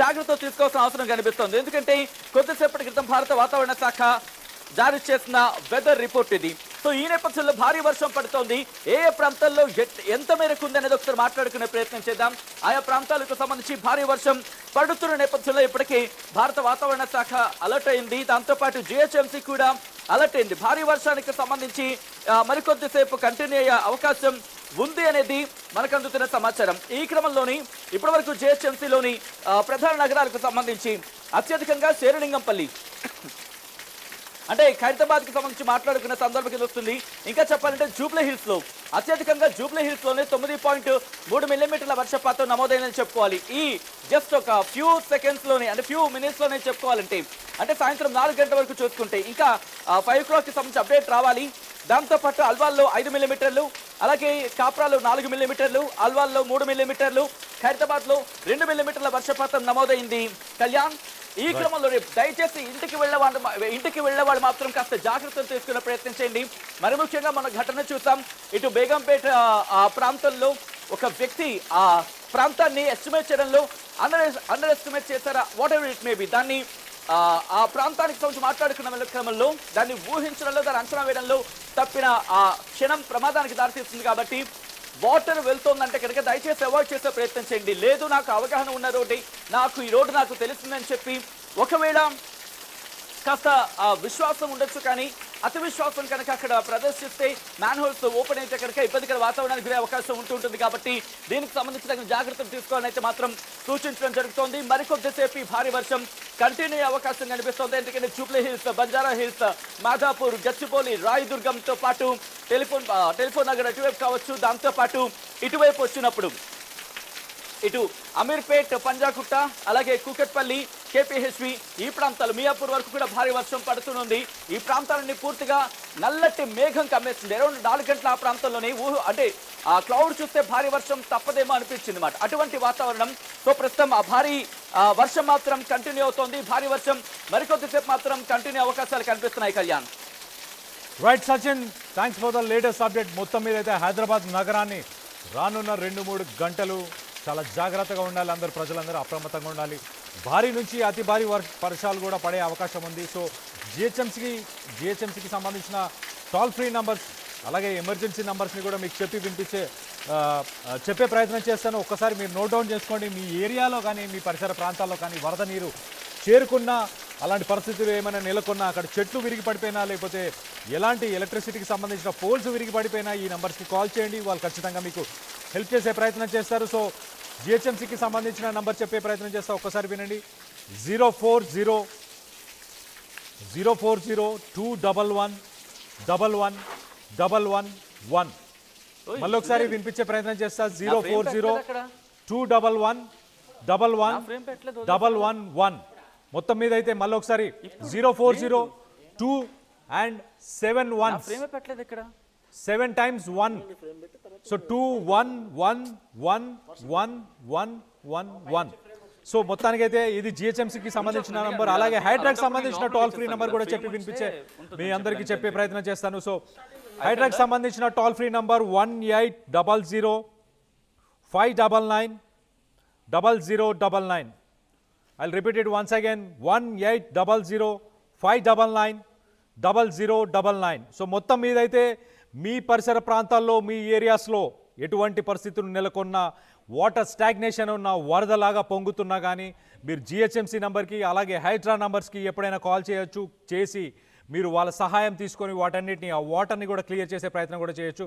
జాగ్రత్తలు తీసుకోవాల్సిన అవసరం కనిపిస్తోంది. ఎందుకంటే కొద్దిసేపటి క్రితం భారత వాతావరణ శాఖ జారీ చేసిన వెదర్ రిపోర్ట్ ఇది. సో ఈ నేపథ్యంలో భారీ వర్షం పడుతోంది. ఏ ప్రాంతాల్లో ఎంత మేరకు ఉంది అనేది ఒకసారి మాట్లాడుకునే ప్రయత్నం చేద్దాం. ఆయా ప్రాంతాలకు సంబంధించి భారీ వర్షం పడుతున్న నేపథ్యంలో ఇప్పటికీ భారత వాతావరణ శాఖ అలర్ట్ అయింది. దాంతోపాటు జిహెచ్ఎంసీ కూడా అలర్ట్ అయింది. భారీ వర్షానికి సంబంధించి మరికొద్దిసేపు కంటిన్యూ అయ్యే అవకాశం ఉంది అనేది మనకు అందుతున్న సమాచారం. ఈ క్రమంలోని ఇప్పటి వరకు జిహెచ్ఎంసీలోని ప్రధాన నగరాలకు సంబంధించి అత్యధికంగా శేరిలింగంపల్లి అంటే ఖైరతాబాద్ కి సంబంధించి మాట్లాడుకున్న సందర్భం కింద వస్తుంది. ఇంకా చెప్పాలంటే జూబ్లీ హిల్స్ లో అత్యధికంగా జూబ్లీ హిల్స్ లోనే 9.3 మిల్లీమీటర్ల వర్షపాతం నమోదైందని చెప్పుకోవాలి. ఈ జస్ట్ ఒక ఫ్యూ సెకండ్స్ లోనే అంటే ఫ్యూ మినిట్స్ లోనే చెప్పుకోవాలంటే, అంటే సాయంత్రం 4 గంటల వరకు చూసుకుంటే ఇంకా 5 o'clock కి సంబంధించి అప్డేట్ రావాలి. దాంతోపాటు అల్వాల్లో 5 మిల్లీమీటర్లు, అలాగే కాప్రాలో 4 మిల్లీమీటర్లు, అల్వాల్లో 3 మిల్లీమీటర్లు, ఖైరతాబాద్ లో 2 మిల్లీమీటర్ల వర్షపాతం నమోదైంది. కళ్యాణ్, ఈ క్రమంలో దయచేసి ఇంటికి వెళ్ళేవాళ్ళు మాత్రం కాస్త జాగ్రత్తలు తీసుకునే ప్రయత్నం చేయండి. మరి ముఖ్యంగా మన ఘటన చూసాం, ఇటు బేగంపేట ఆ ప్రాంతంలో ఒక వ్యక్తి ఆ ప్రాంతాన్ని ఎస్టిమేట్ చేయడంలో అండర్ ఎస్టిమేట్ చేశారా, what ever it may be, దాన్ని ఆ ప్రాంతానికి సంబంధించి మాట్లాడుకున్న క్రమంలో దాన్ని ఊహించడంలో, దాన్ని అంచనా వేయడంలో తప్పిన ఆ క్షణం ప్రమాదానికి దారితీస్తుంది. కాబట్టి వాటర్ వెళ్తోందంటే కనుక దయచేసి అవాయిడ్ చేసే ప్రయత్నం చేయండి. లేదు నాకు అవగాహన ఉన్న రోడ్డు, నాకు ఈ రోడ్డు నాకు తెలిసిందని చెప్పి ఒకవేళ కాస్త విశ్వాసం ఉండొచ్చు, కానీ అతి విశ్వాసం కనుక అక్కడ ప్రదర్శిస్తే మ్యాన్ హోల్స్ ఓపెన్ అయితే కనుక ఇబ్బందికర వాతావరణానికి గురే అవకాశం ఉంటుంటుంది. కాబట్టి దీనికి సంబంధించిన జాగ్రత్తలు తీసుకోవాలని అయితే మాత్రం సూచించడం జరుగుతోంది. మరికొద్దిసేపు భారీ వర్షం కంటిన్యూ అవకాశం కనిపిస్తోంది. ఎందుకంటే జూబ్లీ హిల్స్, బంజారా హిల్స్, మాధాపూర్, గచ్చిబౌలి, రాయదుర్గంతో పాటు టెలిఫోన్ నగర్ అటువైపు కావచ్చు, దాంతో పాటు ఇటువైపు వచ్చినప్పుడు ఇటు అమీర్పేట్, పంజాగుట్ట, అలాగే కూకట్పల్లి, కేపీహెచ్వి ఈ ప్రాంతాలు, మియాపూర్ వరకు కూడా భారీ వర్షం పడుతుంది. ఈ ప్రాంతాలన్నీ పూర్తిగా నల్లటి మేఘం కమ్మేస్తుంది. అరౌండ్ 4 గంటల ఆ ప్రాంతంలోనే అంటే ఆ క్లౌడ్ చూస్తే భారీ వర్షం తప్పదేమో అనిపించింది అన్నమాట. అటువంటి వాతావరణం. సో ప్రస్తుతం ఆ భారీ వర్షం మాత్రం కంటిన్యూ అవుతోంది. భారీ వర్షం మరికొద్దిసేపు మాత్రం కంటిన్యూ అవకాశాలు కనిపిస్తున్నాయి. Kalyan, right Sachin, thanks for the latest update. మొత్తం మీద అయితే హైదరాబాద్ నగరాన్ని రానున్న 2-3 గంటలు చాలా జాగ్రత్తగా ఉండాలి. అందరు ప్రజలందరూ అప్రమత్తంగా ఉండాలి. భారీ నుంచి అతి భారీ వర్షాలు కూడా పడే అవకాశం ఉంది. సో జిహెచ్ఎంసీకి సంబంధించిన టోల్ ఫ్రీ నంబర్స్, అలాగే ఎమర్జెన్సీ నంబర్స్ని కూడా మీకు చెప్పే ప్రయత్నం చేస్తాను. ఒక్కసారి మీరు నోట్ డౌన్ చేసుకోండి. మీ ఏరియాలో కానీ మీ పరిసర ప్రాంతాల్లో కానీ వరద నీరు చేరుకున్నా, అలాంటి పరిస్థితులు ఏమైనా నెలకొన్నా, అక్కడ చెట్లు విరిగి పడిపోయినా, లేకపోతే ఎలాంటి ఎలక్ట్రిసిటీకి సంబంధించిన పోల్స్ విరిగి పడిపోయినా ఈ నెంబర్స్కి కాల్ చేయండి. వాళ్ళు ఖచ్చితంగా మీకు హెల్ప్ చేసే ప్రయత్నం చేస్తారు. సో జిహెచ్ఎంసీకి సంబంధించిన నంబర్ చెప్పే ప్రయత్నం చేస్తా, ఒక్కసారి వినండి. 040-211-111-111. మళ్ళీ ఒకసారి వినిపించే ప్రయత్నం చేస్తా. 040-211-111-111. మొత్తం మీద అయితే మళ్ళీ ఒకసారి 040-2 and 7 ones. 7 times 1. So 2111111. So మొత్తానికి అయితే ఇది జిహెచ్ఎంసీకి సంబంధించిన నంబర్. అలాగే హైడ్రాకి సంబంధించిన టోల్ ఫ్రీ నెంబర్ కూడా చెప్పి వినిపించే మీ అందరికీ చెప్పే ప్రయత్నం చేస్తాను. సో హైడ్రాకి సంబంధించిన toll free number 1800-599-0099. I'll repeat it once again, 1800-599-0099. So మొత్తం మీద అయితే మీ పరిసర ప్రాంతాల్లో, మీ ఏరియాస్లో ఎటువంటి పరిస్థితులు నెలకొన్నా, వాటర్ స్టాగ్నేషన్ ఉన్న, వరదలాగా పొంగుతున్నా కానీ మీరు జిహెచ్ఎంసీ నెంబర్కి, అలాగే హైడ్రా నంబర్స్కి ఎప్పుడైనా కాల్ చేసి మీరు వాళ్ళ సహాయం తీసుకొని వాటన్నిటిని, ఆ వాటర్ని కూడా క్లియర్ చేసే ప్రయత్నం కూడా చేయొచ్చు.